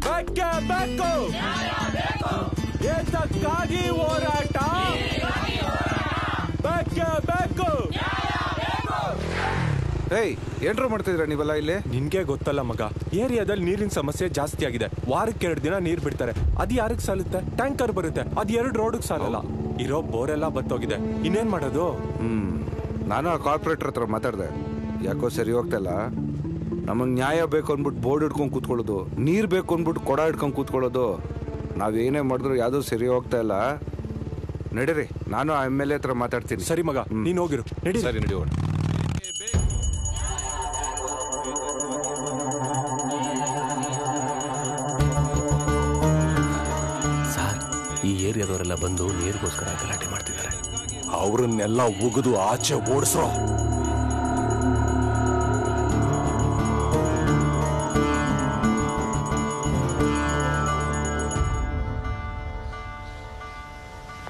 ಬೇಕೇ ಬೇಕು, ಏತಕ್ಕಾಗಿ ಹೋರಾಟ, ಬೇಕೇ ಬೇಕು. ಏಯ್ ಏನ್ರು ಮಾಡ್ತಿದ್ರ ನೀವೆಲ್ಲ ಇಲ್ಲಿ? ನಿನ್ಗೆ ಗೊತ್ತಲ್ಲ ಮಗ, ಏರಿಯಾದಲ್ಲಿ ನೀರಿನ ಸಮಸ್ಯೆ ಜಾಸ್ತಿ ಆಗಿದೆ. ವಾರಕ್ಕೆ 2 ದಿನ ನೀರ್ ಬಿಡ್ತಾರೆ. ಅದು ಯಾರಿಗೆ ಸಾಲುತ್ತೆ? ಟ್ಯಾಂಕರ್ ಬರುತ್ತೆ, ಅದು 2 ರೋಡ್ಗೆ ಸಾಲಲ್ಲ. ಇರೋ ಬೋರೆಲ್ಲ ಬತ್ತೋಗಿದೆ, ಇನ್ನೇನ್ ಮಾಡೋದು? ನಾನು ಆ ಕಾರ್ಪೊರೇಟರ್ ಹತ್ರ ಮಾತಾಡ್ದೆ. ಯಾಕೋ ಸರಿ ಹೋಗ್ತಲ್ಲ. ನಮಗೆ ನ್ಯಾಯ ಬೇಕು ಅಂದ್ಬಿಟ್ಟು ಬೋರ್ಡ್ ಹಿಡ್ಕೊಂಡು ಕೂತ್ಕೊಳ್ಳೋದು, ನೀರು ಬೇಕು ಅಂದ್ಬಿಟ್ಟು ಕೊಡ ಹಿಡ್ಕೊಂಡು ಕೂತ್ಕೊಳ್ಳೋದು, ನಾವೇನೇ ಮಾಡಿದ್ರು ಯಾವುದೂ ಸರಿ ಹೋಗ್ತಾ ಇಲ್ಲ. ನಡೀರಿ, ನಾನು ಆ MLA ಹತ್ರ ಮಾತಾಡ್ತೀನಿ. ಸರಿ ಮಗ, ನೀನು ಹೋಗಿರು. ನಡಿ. ಸರಿ ನಡೆಯೋಣ. ಸರ್, ಈ ಏರಿಯಾದವರೆಲ್ಲ ಬಂದು ನೀರಿಗೋಸ್ಕರ ಗಲಾಟೆ ಮಾಡ್ತಿದ್ದಾರೆ. ಅವ್ರನ್ನೆಲ್ಲ ಉಗಿದು ಆಚೆ ಓಡಿಸ್ರೋ.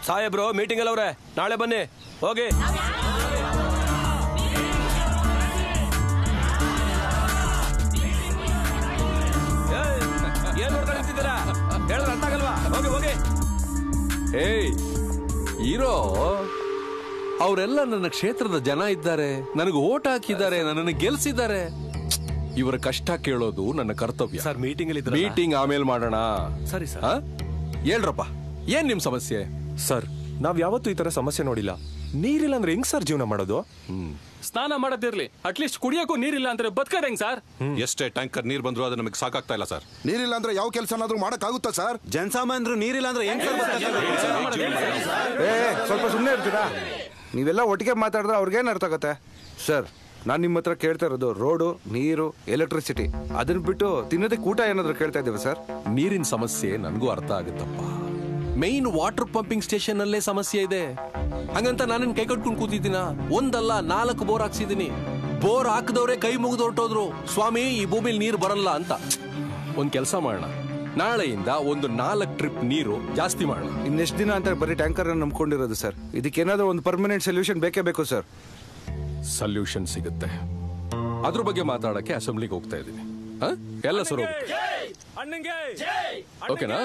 ಸಾಹೇಬ್ರು ಮೀಟಿಂಗ್ ಅಲ್ಲ ಅವ್ರೆ, ನಾಳೆ ಬನ್ನಿ. ಹೋಗಿ. ಏನ್ ನೋಡ್ತಾ ನಿಂತಿದ್ದೀರಾ? ಹೇಳಿದ್ರೆ ಅರ್ಥ ಆಗಲ್ವಾ? ಹೋಗಿ ಹೋಗಿ. ಏಯ್ ಇರೋ, ಅವರೆಲ್ಲ ನನ್ನ ಕ್ಷೇತ್ರದ ಜನ ಇದ್ದಾರೆ, ನನಗೆ ಓಟ್ ಹಾಕಿದ್ದಾರೆ, ನನ್ನನ್ನು ಗೆಲ್ಸಿದ್ದಾರೆ. ಇವರ ಕಷ್ಟ ಕೇಳೋದು ನನ್ನ ಕರ್ತವ್ಯ. ಸರ್ ಮೀಟಿಂಗ್ ಅಲ್ಲಿ ಮೀಟಿಂಗ್ ಆಮೇಲೆ ಮಾಡೋಣ. ಸರಿ ಸರ್. ಹೇಳ್ರಪ್ಪ, ಏನ್ ನಿಮ್ ಸಮಸ್ಯೆ? ಸರ್, ನಾವ್ ಯಾವತ್ತೂ ಈ ತರ ಸಮಸ್ಯೆ ನೋಡಿಲ್ಲ. ನೀರಿಲ್ಲ ಅಂದ್ರೆ ಹೆಂಗ್ ಸರ್ ಜೀವನ ಮಾಡೋದು? ಸ್ನಾನ ಮಾಡೋದಿರ್ಲಿ, ಅಟ್ಲೀಸ್ಟ್ ಕುಡಿಯೋಕ್ಕೂ ನೀರಿಲ್ಲ ಅಂದ್ರೆ ಬದುಕೋದು ಹೆಂಗ್ ಸರ್? ಎಷ್ಟೇ ಟ್ಯಾಂಕರ್ ನೀರ್ ಬಂದ್ರು ಅದು ನಮಗೆ ಸಾಕಾಗ್ತಾ ಇಲ್ಲ ಸರ್. ನೀರಿಲ್ಲ ಅಂದ್ರೆ ಯಾವ ಕೆಲಸನಾದ್ರೂ ಮಾಡಕ್ ಆಗುತ್ತಾ ಸರ್? ಜನಸಾಮಾನ್ಯರು ನೀರಿಲ್ಲ ಅಂದ್ರೆ ಹೆಂಗ್ ಸ್ವಲ್ಪ ಸುಮ್ಮನೆ ಇರ್ತೀರಾ? ನೀವೆಲ್ಲ ಒಟ್ಟಿಗೆ ಮಾತಾಡಿದ್ರೆ ಅವ್ರಿಗೇನು ಅರ್ಥ ಆಗುತ್ತೆ? ಸರ್, ನಾನು ನಿಮ್ಮ ಹತ್ರ ಕೇಳ್ತಾ ಇರೋದು ರೋಡು, ನೀರು, ಎಲೆಕ್ಟ್ರಿಸಿಟಿ. ಅದನ್ನ ಬಿಟ್ಟು ತಿನ್ನೋದಕ್ಕೆ ಊಟ ಏನಾದ್ರು ಕೇಳ್ತಾ ಇದ್ದೀವಿ ಸರ್. ನೀರಿನ ಸಮಸ್ಯೆ ನನಗೂ ಅರ್ಥ ಆಗುತ್ತಪ್ಪ. ಮೈನ್ ವಾಟರ್ ಪಂಪಿಂಗ್ ಸ್ಟೇಷನ್ ಅಲ್ಲೇ ಸಮಸ್ಯೆ ಇದೆ. ಹಂಗಂತ ನಾನೇನ್ ಕೈ ಕಟ್ಕೊಂಡು ಕೂತಿದ್ದೀನ? ಒಂದಲ್ಲ 4 ಬೋರ್ ಹಾಕ್ಸಿದೀನಿ. ಬೋರ್ ಹಾಕಿದವ್ರೆ ಕೈ ಮುಗಿದು ಹೊರಟೋದ್ರು, ಸ್ವಾಮಿ ಈ ಭೂಮಿಲಿ ನೀರು ಬರಲ್ಲ ಅಂತ. ಒಂದ್ ಕೆಲಸ ಮಾಡೋಣ, ನಾಳೆಯಿಂದ ಒಂದು 4 ಟ್ರಿಪ್ ನೀರು ಜಾಸ್ತಿ ಮಾಡೋಣ. ಇನ್ನೆಷ್ಟು ದಿನ ಅಂತ ಬರೀ ಟ್ಯಾಂಕರ್ ನಂಬ್ಕೊಂಡಿರೋದು ಸರ್? ಇದಕ್ಕೇನಾದ್ರೂ ಒಂದು ಪರ್ಮನೆಂಟ್ ಸೊಲ್ಯೂಷನ್ ಬೇಕೇ ಬೇಕು ಸರ್. ಸೊಲ್ಯೂಷನ್ ಸಿಗುತ್ತೆ. ಅದ್ರ ಬಗ್ಗೆ ಮಾತಾಡಕ್ಕೆ ಅಸೆಂಬ್ಲಿಗೆ ಹೋಗ್ತಾ ಇದ್ದೀನಿ. ಎಲ್ಲ ಸರ್ ಓಕೆನಾ?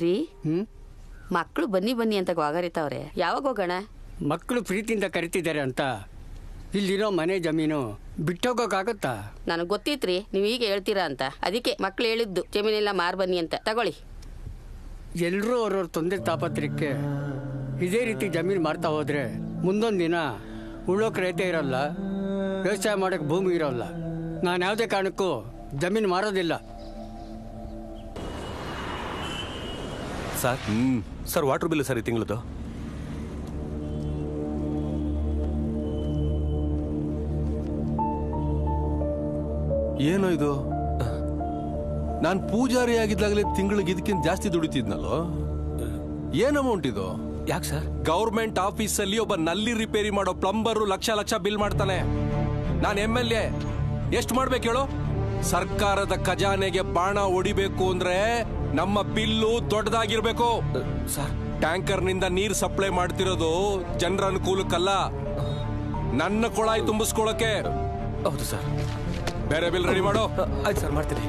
ರೀ, ಮಕ್ಕಳು ಬನ್ನಿ ಬನ್ನಿ ಅಂತ ಗೋಗರಿತಾವ್ರೆ. ಯಾವಾಗ ಹೋಗೋಣ? ಮಕ್ಕಳು ಪ್ರೀತಿಯಿಂದ ಕರಿತಿದ್ದಾರೆ ಅಂತ ಇಲ್ಲಿರೋ ಮನೆ ಜಮೀನು ಬಿಟ್ಟೋಗೋಕ್ಕಾಗತ್ತಾ? ನನಗೆ ಗೊತ್ತಿತ್ರಿ ನೀವು ಈಗ ಹೇಳ್ತೀರಾ ಅಂತ. ಅದಕ್ಕೆ ಮಕ್ಳು ಹೇಳಿದ್ದು ಜಮೀನೆಲ್ಲ ಮಾರ್ ಬನ್ನಿ ಅಂತ. ತಗೊಳ್ಳಿ. ಎಲ್ಲರೂ ಅವ್ರವ್ರ ತೊಂದರೆ ತಾಪತ್ರಕ್ಕೆ ಇದೇ ರೀತಿ ಜಮೀನು ಮಾಡ್ತಾ ಹೋದ್ರೆ ಮುಂದೊಂದು ದಿನ ಉಳ್ಳೋಕೆ ರೈತ ಇರೋಲ್ಲ, ವ್ಯವಸಾಯ ಮಾಡೋಕೆ ಭೂಮಿ ಇರೋಲ್ಲ. ನಾನು ಯಾವುದೇ ಕಾರಣಕ್ಕೂ ಜಮೀನು ಮಾರೋದಿಲ್ಲ. Sir, sir water bill sir ಈ ತಿಂಗಳದು. ಏನೋ ಇದು? ನಾನು ಪೂಜಾರಿ ಆಗಿದ್ದಾಗಲೇ ತಿಂಗಳಿಗೆ ಇದಕ್ಕಿಂತ ಜಾಸ್ತಿ ದುಡಿತಿದ್ನಲ್ಲೋ. ಏನ್ ಅಮೌಂಟ್ ಇದು? ಯಾಕೆ ಸರ್? ಗೌರ್ಮೆಂಟ್ ಆಫೀಸ್ ಅಲ್ಲಿ ಒಬ್ಬ ನಲ್ಲಿ ರಿಪೇರಿ ಮಾಡೋ ಪ್ಲಂಬರ್ ಲಕ್ಷ ಬಿಲ್ ಮಾಡ್ತಾನೆ. ನಾನು MLA, ಎಷ್ಟು ಮಾಡ್ಬೇಕು ಹೇಳು? ಸರ್ಕಾರದ ಖಜಾನೆಗೆ ಬಾಣ ಹೊಡಿಬೇಕು ಅಂದ್ರೆ ನಮ್ಮ ಬಿಲ್ಲು ದೊಡ್ಡದಾಗಿರ್ಬೇಕು. ಸರ್, ಟ್ಯಾಂಕರ್ ನಿಂದ ನೀರ್ ಸಪ್ಲೈ ಮಾಡ್ತಿರೋದು ಜನರ ಅನುಕೂಲಕ್ಕಲ್ಲ, ನನ್ನ ಕೊಳಾಯಿ ತುಂಬಿಸ್ಕೊಳಕ್ಕೆ. ಹೌದು ಸರ್. ಬೇರೆ ಬಿಲ್ ರೆಡಿ ಮಾಡೋ. ಆಯ್ತು ಸರ್, ಮಾಡ್ತೀನಿ.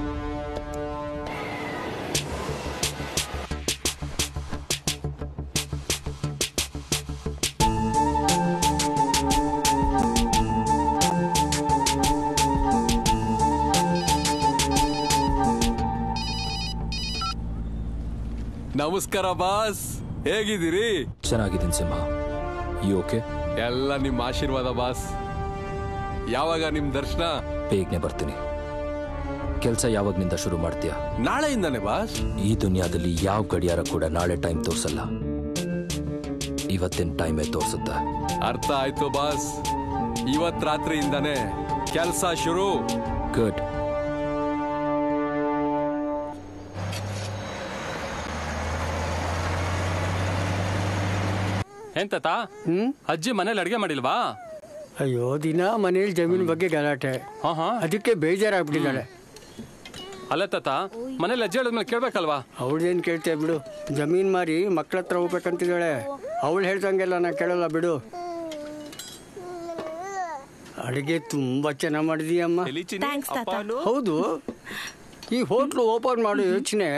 ನಮಸ್ಕಾರ ಬಾಸ್, ಹೇಗಿದ್ದೀರಿ? ಚೆನ್ನಾಗಿದ್ದೀನಿ ಸಿಂಹ. You okay? ಎಲ್ಲ ನಿಮ್ಮ ಆಶೀರ್ವಾದ ಬಾಸ್. ಯಾವಾಗ ನಿಮ್ ದರ್ಶನ? ಬೇಗನೆ ಬರ್ತೀನಿ. ಕೆಲಸ ಯಾವಾಗ್ನಿಂದ ಶುರು ಮಾಡ್ತೀಯಾ? ನಾಳೆಯಿಂದಾನೆ ಬಾಸ್. ಈ ದುನಿಯಾದಲ್ಲಿ ಯಾವ ಗಡಿಯಾರ ಕೂಡ ನಾಳೆ ಟೈಮ್ ತೋರ್ಸಲ್ಲ, ಇವತ್ತಿನ ಟೈಮೇ ತೋರ್ಸುತ್ತೆ. ಅರ್ಥ ಆಯ್ತು ಬಾಸ್. ಇವತ್ ರಾತ್ರಿಯಿಂದಾನೆ ಕೆಲಸ ಶುರು. ಗುಡ್. ಎಂತ ಅಜ್ಜಿ ಮನೇಲಿ ಅಡ್ಗೆ ಮಾಡಿಲ್ವಾ? ಅಯ್ಯೋ, ದಿನ ಮನೇಲಿ ಜಮೀನು ಬಗ್ಗೆ ಗಲಾಟೆ, ಅದಕ್ಕೆ ಬೇಜಾರಾಗ್ಬಿಟ್ಟಿದ್ದಾಳೆ. ಅಲ್ಲ ತಾತ ಮನೇಲಿ ಅಜ್ಜಿ ಹೇಳಿದ್ಮೇಲೆ ಕೇಳ್ಬೇಕಲ್ವಾ? ಅವಳೇನು ಕೇಳ್ತೇ ಬಿಡು. ಜಮೀನ್ ಮಾರಿ ಮಕ್ಳ ಹತ್ರ ಹೋಗ್ಬೇಕಂತಿದ್ದಾಳೆ. ಅವಳು ಹೇಳ್ದಂಗೆಲ್ಲ ನಾ ಕೇಳಲ್ಲ ಬಿಡು. ಅಡುಗೆ ತುಂಬಾ ಚೆನ್ನಾಗಿ ಮಾಡಿದೀಯಮ್ಮ. ಹೌದು, ಈ ಹೋಟ್ಲು ಓಪನ್ ಮಾಡೋ ಯೋಚನೆ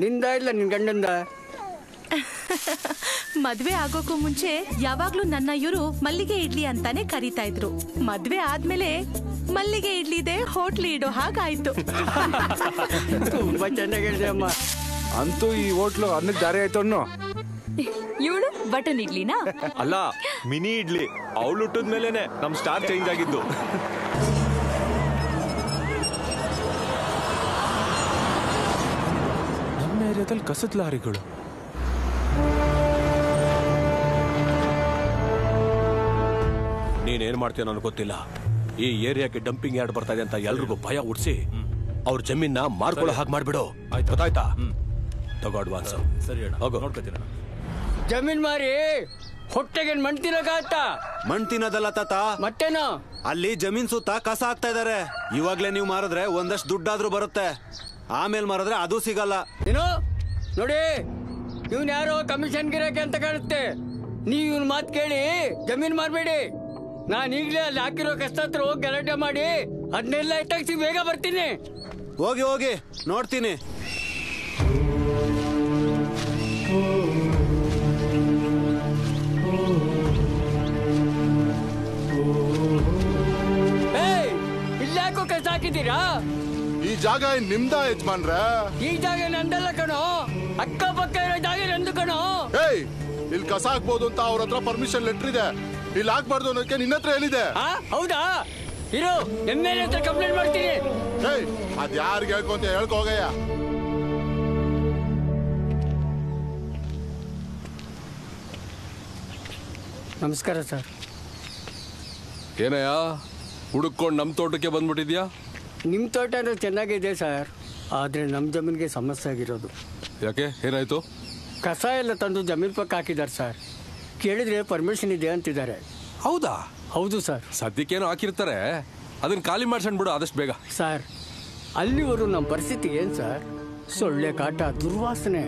ನಿಂದ ಇಲ್ಲ ನಿನ್ ಗಂಡಂದ? ಮದ್ವೆ ಆಗೋಕ್ಕೂ ಮುಂಚೆ ಯಾವಾಗ್ಲೂ ನನ್ನ ಇವರು ಮಲ್ಲಿಗೆ ಇಡ್ಲಿ ಅಂತಾನೆ ಕರೀತಾ ಇದ್ರು. ಮದ್ವೆ ಆದ್ಮೇಲೆ ಮಲ್ಲಿಗೆ ಇಡ್ಲಿದೆ ಹೋಟ್ಲಿ ಇಡೋ ಹಾಗಾಯ್ತು. ತುಂಬಾ ಚೆನ್ನಾಗಿ ಹೇಳಿದೆ ಅಮ್ಮ. ಅಂತೂ ಈ ಹೋಟ್ಲು ಅನ್ನಕ್ಕೆ ದಾರಿ ಆಯ್ತು ಅನ್ನೋ. ಇವಳು ಬಟನ್ ಇಡ್ಲಿನಾ? ಅಲ್ಲ, ಮಿನಿ ಇಡ್ಲಿ. ಅವಳು ಹುಟ್ಟಿದ ಮೇಲೆನೆ ನಮ್ ಸ್ಟಾರ್ ಚೇಂಜ್ ಆಗಿದ್ದು. ನಮ್ಮ ಏರಿಯಾದಲ್ಲಿ ಕಸದ ಲಾರಿಗಳು. ನೀನೇನ್ ಮಾಡ್ತೀಯ ನನಗೆ ಗೊತ್ತಿಲ್ಲ. ಈ ಏರಿಯಾಕ್ಕೆ ಡಂಪಿಂಗ್ ಯಾರ್ಡ್ ಬರ್ತಾ ಇದೆ ಅಂತ ಎಲ್ರಿಗೂ ಭಯ ಹುಡ್ಸಿ ಅವ್ರ ಜಮೀನ ಮಾರ್ಕೊಳ್ಳೋ ಹಾಗೆ ಮಾಡ್ಬಿಡು. ಗೊತ್ತಾಯ್ತಾ? ತಗೋ ಅಡ್ವಾನ್ಸ್. ಸರಿ ಹೋಗೋ. ನೋಡ್ಕೊತೀರ. ಜಮೀನ್ ಮಾರಿ ಹೊಟ್ಟೆಗೆ ಮಣ್ ತಿನ್ನಕಾತ? ಮಣ್ ತಿನ್ನೋದಲ್ಲ ತಾತ, ಮತ್ತೇನು? ಅಲ್ಲಿ ಜಮೀನ್ ಸುತ್ತ ಕಸ ಹಾಕ್ತಾ ಇದಾರೆ. ಇವಾಗ್ಲೇ ನೀವು ಮಾರಿದ್ರೆ ಒಂದಷ್ಟು ದುಡ್ಡಾದ್ರೂ ಬರುತ್ತೆ. ಆಮೇಲೆ ಮಾರಿದ್ರೆ ಅದು ಸಿಗಲ್ಲ. ಏನು ನೋಡಿ, ಇವ್ನ ಯಾರೋ ಕಮಿಷನ್ ಗಿರಾಕಿ ಅಂತ ಕಾಣುತ್ತೆ. ನೀವು ಇವ್ನ ಮಾತು ಕೇಳಿ ಜಮೀನ್ ಮಾರ್ಬೇಡಿ. ನಾನು ಈಗಲೇ ಅಲ್ಲಿ ಹಾಕಿರೋ ಕಷ್ಟ ಹತ್ರ ಹೋಗಿ ಗಲಾಟೆ ಮಾಡಿ ಅದನ್ನೆಲ್ಲ ಇಟ್ಟಾಕ್ಸಿ ಬೇಗ ಬರ್ತೀನಿ. ಹೋಗಿ ಹೋಗಿ ನೋಡ್ತೀನಿ. ಇಲ್ಲಾಕೋ ಕಷ್ಟ ಹಾಕಿದ್ದೀರಾ? ಈ ಜಾಗ ನಿಮ್ದ ಯಜಮಾನ್ರ? ಈ ಜಾಗ ನಂದಲ್ಲ ಕಣೋ, ಅಕ್ಕಪಕ್ಕ ಇರೋ ಜಾಗ ನಂದು ಕಣೋ. ಏಯ್, ಇಲ್ಲಿ ಕಸ ಹಾಕ್ಬೋದು ಅಂತ ಅವ್ರ ಹತ್ರ ಪರ್ಮಿಷನ್ ಲೆಟರ್ ಇದೆ. ಇಲ್ಲಿ ಹಾಕ್ಬಾರ್ದು ಅನ್ನೋಕೆ ನಿನ್ನ ಹತ್ರ ಹೇಳಿದೆ. ಹೌದಾ? ಇರು, MLA ಹತ್ರ ಕಂಪ್ಲೇಂಟ್ ಮಾಡ್ತೀನಿ. ಏಯ್, ಅದ್ ಯಾರಿಗೆ ಹೇಳ್ಕೊಂತ ಹೇಳ್ಕೊ ಹೋಗಯ್ಯ. ನಮಸ್ಕಾರ ಸರ್. ಏನಯ್ಯ ಹುಡುಕೊಂಡು ನಮ್ಮ ತೋಟಕ್ಕೆ ಬಂದ್ಬಿಟ್ಟಿದ್ಯಾ? ನಿಮ್ಮ ತೋಟನೂ ಚೆನ್ನಾಗಿದೆ ಸರ್, ಆದರೆ ನಮ್ಮ ಜಮೀನಿಗೆ ಸಮಸ್ಯೆ ಆಗಿರೋದು. ಯಾಕೆ, ಏನಾಯ್ತು? ಕಸ ಎಲ್ಲ ತಂದು ಜಮೀನ್ ಪಕ್ಕ ಹಾಕಿದ್ದಾರೆ ಸರ್. ಕೇಳಿದ್ರೆ ಪರ್ಮಿಷನ್ ಇದೆ ಅಂತಿದ್ದಾರೆ. ಹೌದಾ? ಹೌದು ಸರ್. ಸದ್ಯಕ್ಕೇನೋ ಹಾಕಿರ್ತಾರೆ, ಅದನ್ನ ಖಾಲಿ ಮಾಡ್ಸಂಡ್ಬಿಡು ಆದಷ್ಟು ಬೇಗ. ಸರ್, ಅಲ್ಲಿವರೆಗೂ ನಮ್ಮ ಪರಿಸ್ಥಿತಿ ಏನು ಸರ್? ಸೊಳ್ಳೆ ಕಾಟ, ದುರ್ವಾಸನೆ,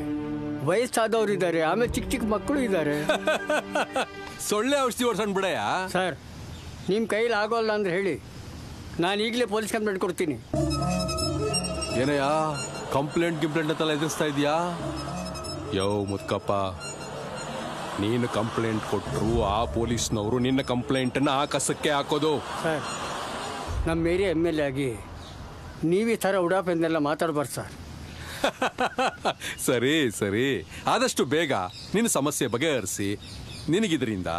ವಯಸ್ಸಾದವ್ರು ಆಮೇಲೆ ಚಿಕ್ಕ ಚಿಕ್ಕ ಮಕ್ಕಳು ಇದ್ದಾರೆ. ಸೊಳ್ಳೆ ಔಷಧಿ ಹೊಡ್ಸಂಡ್ ಬಿಡಯ್ಯ. ಸರ್, ನಿಮ್ಮ ಕೈಲಿ ಆಗೋಲ್ಲ ಅಂದ್ರೆ ಹೇಳಿ, ನಾನು ಈಗಲೇ ಪೊಲೀಸ್ ಕಂಪ್ಲೇಂಟ್ ಕೊಡ್ತೀನಿ. ಏನಯ್ಯ ಕಂಪ್ಲೇಂಟ್ ಅಂತೆಲ್ಲ ಎದುರಿಸ್ತಾ ಇದೆಯಾ? ಯೋ ಮುತ್ಕಪ್ಪ, ನೀನು ಕಂಪ್ಲೇಂಟ್ ಕೊಟ್ಟರು ಆ ಪೊಲೀಸ್ನವರು ನಿನ್ನ ಕಂಪ್ಲೇಂಟನ್ನು ಆ ಕಸಕ್ಕೆ ಹಾಕೋದು. ಸರ್, ನಮ್ಮ ಏರಿಯಾ MLA ಆಗಿ ನೀವು ಈ ಥರ ಉಡಾಪೆಂದೆಲ್ಲ ಮಾತಾಡ್ಬಾರ್ದು ಸರ್. ಸರಿ ಸರಿ, ಆದಷ್ಟು ಬೇಗ ನಿನ್ನ ಸಮಸ್ಯೆ ಬಗೆಹರಿಸಿ ನಿನಗಿದ್ರಿಂದ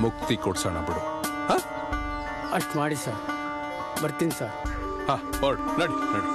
ಮುಕ್ತಿ ಕೊಡ್ಸೋಣ ಬಿಡು. ಅಷ್ಟು ಮಾಡಿ ಸರ್. ಬರ್ತೀನಿ ಸರ್. ನಡಿ ನಡಿ.